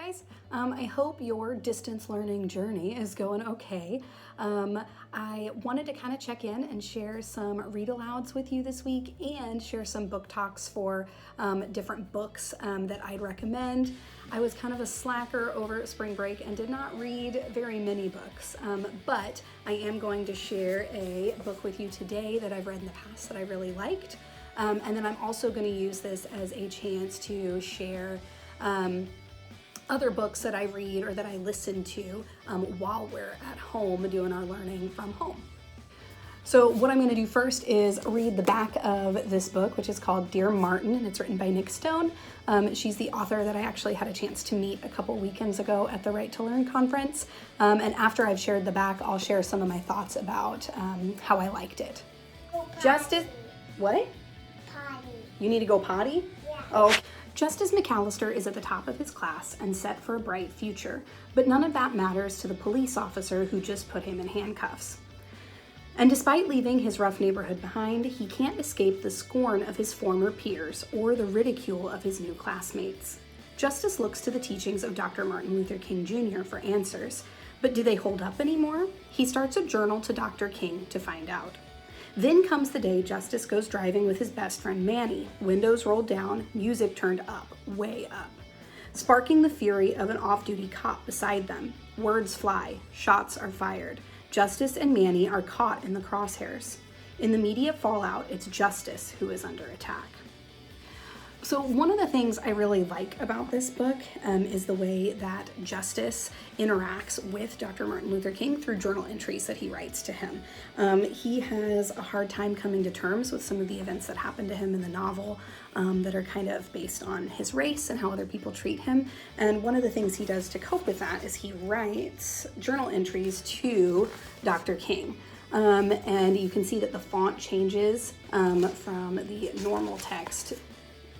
Guys, I hope your distance learning journey is going okay. I wanted to kind of check in and share some read alouds with you this week and share some book talks for different books that I'd recommend. I was kind of a slacker over spring break and did not read very many books, but I am going to share a book with you today that I've read in the past that I really liked. And then I'm also going to use this as a chance to share other books that I read or that I listen to while we're at home doing our learning from home. So what I'm going to do first is read the back of this book, which is called Dear Martin, and it's written by Nick Stone. She's the author that I actually had a chance to meet a couple weekends ago at the Right to Learn conference. And after I've shared the back, I'll share some of my thoughts about how I liked it. Justice, what? Potty. You need to go potty? Yeah. Oh. Justice McAllister is at the top of his class and set for a bright future, but none of that matters to the police officer who just put him in handcuffs. And despite leaving his rough neighborhood behind, he can't escape the scorn of his former peers or the ridicule of his new classmates. Justice looks to the teachings of Dr. Martin Luther King Jr. for answers, but do they hold up anymore? He starts a journal to Dr. King to find out. Then comes the day Justice goes driving with his best friend Manny, windows rolled down, music turned up, way up, sparking the fury of an off-duty cop beside them. Words fly, shots are fired. Justice and Manny are caught in the crosshairs. In the media fallout, it's Justice who is under attack. So one of the things I really like about this book is the way that Justice interacts with Dr. Martin Luther King through journal entries that he writes to him. He has a hard time coming to terms with some of the events that happened to him in the novel that are kind of based on his race and how other people treat him. And one of the things he does to cope with that is he writes journal entries to Dr. King. And you can see that the font changes from the normal text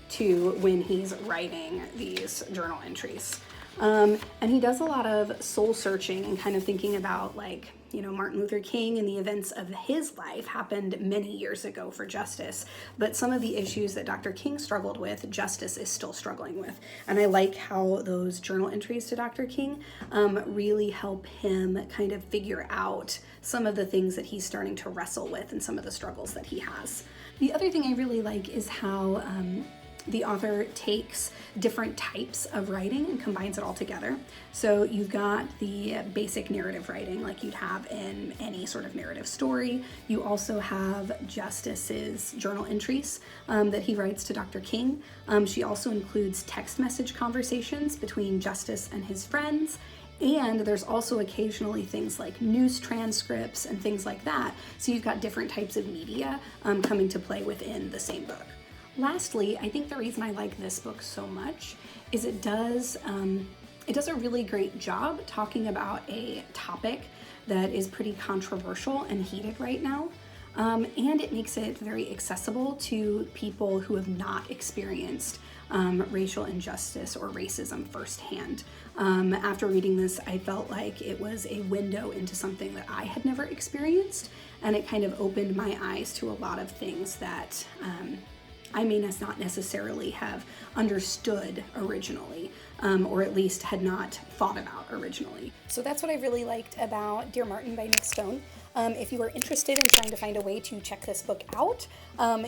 to when he's writing these journal entries. And he does a lot of soul searching and kind of thinking about, like, Martin Luther King and the events of his life happened many years ago for Justice, but some of the issues that Dr. King struggled with, Justice is still struggling with. And I like how those journal entries to Dr. King really help him kind of figure out some of the things that he's starting to wrestle with and some of the struggles that he has. The other thing I really like is how the author takes different types of writing and combines it all together. So you've got the basic narrative writing like you'd have in any sort of narrative story. You also have Justice's journal entries that he writes to Dr. King. She also includes text message conversations between Justice and his friends. And there's also occasionally things like news transcripts and things like that. So you've got different types of media coming to play within the same book. Lastly, I think the reason I like this book so much is it does a really great job talking about a topic that is pretty controversial and heated right now. And it makes it very accessible to people who have not experienced racial injustice or racism firsthand. After reading this, I felt like it was a window into something that I had never experienced, and it kind of opened my eyes to a lot of things that I may not necessarily have understood originally, or at least had not thought about originally. So that's what I really liked about Dear Martin by Nick Stone. If you are interested in trying to find a way to check this book out,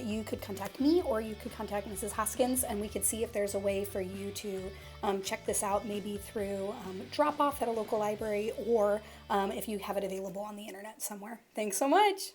you could contact me or you could contact Mrs. Hoskins, and we could see if there's a way for you to check this out, maybe through drop-off at a local library, or if you have it available on the internet somewhere. Thanks so much.